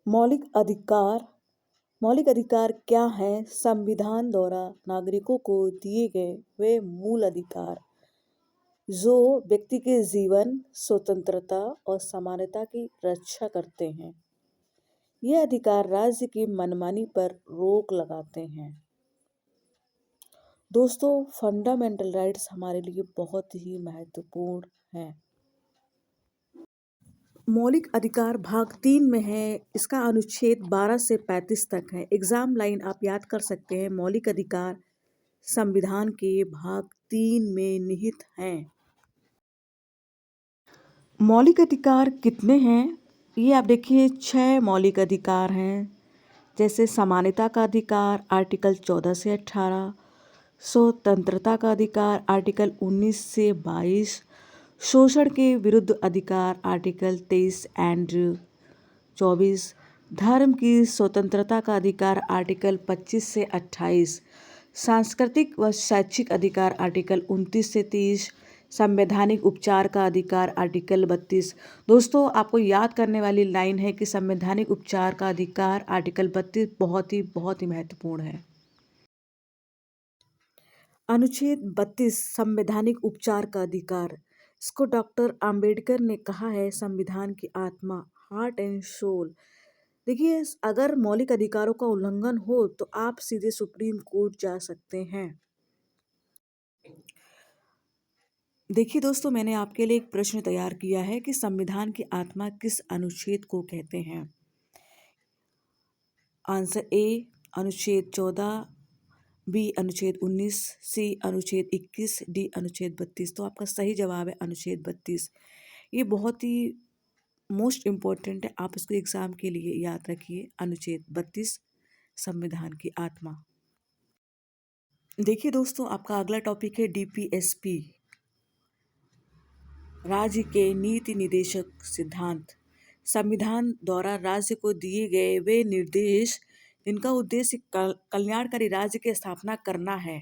मौलिक अधिकार मौलिक अधिकार क्या हैं? संविधान द्वारा नागरिकों को दिए गए वे मूल अधिकार जो व्यक्ति के जीवन, स्वतंत्रता और समानता की रक्षा करते हैं। ये अधिकार राज्य की मनमानी पर रोक लगाते हैं। दोस्तों, फंडामेंटल राइट्स हमारे लिए बहुत ही महत्वपूर्ण हैं। मौलिक अधिकार भाग 3 में है। इसका अनुच्छेद 12 से 35 तक है। एग्जाम लाइन आप याद कर सकते हैं। मौलिक अधिकार संविधान के भाग 3 में निहित हैं। मौलिक अधिकार कितने हैं? ये आप देखिए 6 मौलिक अधिकार हैं। जैसे समानता का अधिकार आर्टिकल 14 से 18, स्वतंत्रता का अधिकार आर्टिकल 19 से 22, शोषण के विरुद्ध अधिकार आर्टिकल 23 एंड 24, धर्म की स्वतंत्रता का अधिकार आर्टिकल 25 से 28, सांस्कृतिक व शैक्षिक अधिकार आर्टिकल 29 से 30, संवैधानिक उपचार का अधिकार आर्टिकल 32। दोस्तों, आपको याद करने वाली लाइन है कि संवैधानिक उपचार का अधिकार आर्टिकल 32 बहुत ही महत्वपूर्ण है। अनुच्छेद 32 संवैधानिक उपचार का अधिकार। इसको डॉक्टर अंबेडकर ने कहा है संविधान की आत्मा, हार्ट एंड सोल। देखिए, अगर मौलिक अधिकारों का उल्लंघन हो तो आप सीधे सुप्रीम कोर्ट जा सकते हैं। देखिए दोस्तों, मैंने आपके लिए एक प्रश्न तैयार किया है कि संविधान की आत्मा किस अनुच्छेद को कहते हैं। आंसर ए अनुच्छेद 14, बी अनुच्छेद 19, सी अनुच्छेद 21, डी अनुच्छेद 32। तो आपका सही जवाब है अनुच्छेद 32। ये बहुत ही मोस्ट इम्पोर्टेंट है, आप इसको एग्जाम के लिए याद रखिए। अनुच्छेद 32 संविधान की आत्मा। देखिए दोस्तों, आपका अगला टॉपिक है डीपीएसपी, राज्य के नीति निदेशक सिद्धांत। संविधान द्वारा राज्य को दिए गए वे निर्देश जिनका उद्देश्य कल्याणकारी राज्य की स्थापना करना है,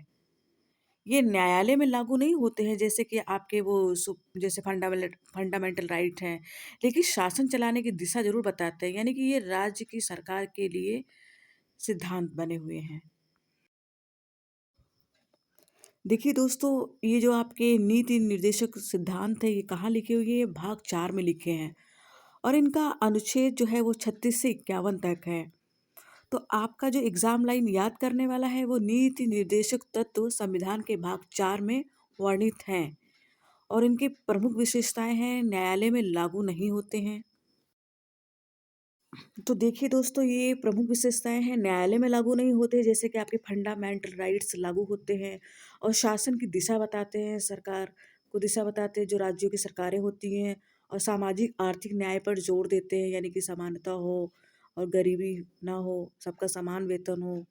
ये न्यायालय में लागू नहीं होते हैं जैसे कि आपके वो जैसे फंडामेंटल राइट हैं, लेकिन शासन चलाने की दिशा जरूर बताते हैं। यानी कि ये राज्य की सरकार के लिए सिद्धांत बने हुए हैं। देखिए दोस्तों, ये जो आपके नीति निर्देशक सिद्धांत है, ये कहाँ लिखे हुए हैं? ये भाग 4 में लिखे हैं और इनका अनुच्छेद जो है वो 36 से 51 तक है। तो आपका जो एग्जाम लाइन याद करने वाला है वो नीति निर्देशक तत्व संविधान के भाग 4 में वर्णित हैं और इनकी प्रमुख विशेषताएं हैं न्यायालय में लागू नहीं होते हैं। तो देखिए दोस्तों, ये प्रमुख विशेषताएं हैं न्यायालय में लागू नहीं होते, जैसे कि आपके फंडामेंटल राइट्स लागू होते हैं और शासन की दिशा बताते हैं, सरकार को दिशा बताते हैं जो राज्यों की सरकारें होती हैं, और सामाजिक आर्थिक न्याय पर जोर देते हैं, यानी कि समानता हो और गरीबी ना हो, सबका समान वेतन हो।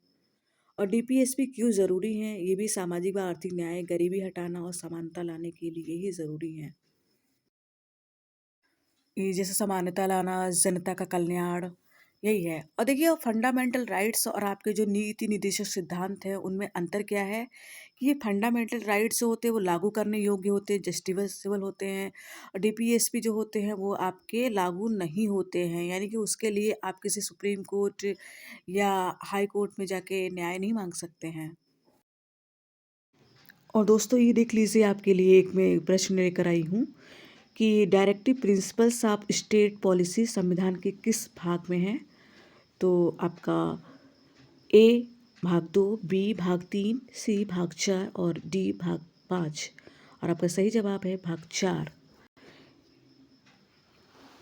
और डीपीएसपी क्यों ज़रूरी है? ये भी सामाजिक व आर्थिक न्याय, गरीबी हटाना और समानता लाने के लिए ही ज़रूरी है। ये जैसे समानता लाना, जनता का कल्याण, यही है। और देखिए, फंडामेंटल राइट्स और आपके जो नीति निदेशक सिद्धांत हैं उनमें अंतर क्या है कि ये फंडामेंटल राइट्स जो होते हैं वो लागू करने योग्य होते हैं, जस्टिफिकेबल होते हैं, और डीपीएसपी जो होते हैं वो आपके लागू नहीं होते हैं, यानी कि उसके लिए आप किसी सुप्रीम कोर्ट या हाई कोर्ट में जाके न्याय नहीं मांग सकते हैं। और दोस्तों, ये देख लीजिए, आपके लिए एक मैं प्रश्न लेकर आई हूँ कि directive principles of state policy संविधान के किस भाग में है? तो आपका ए भाग 2, बी भाग 3, सी भाग 4 और डी भाग 5। और आपका सही जवाब है भाग 4।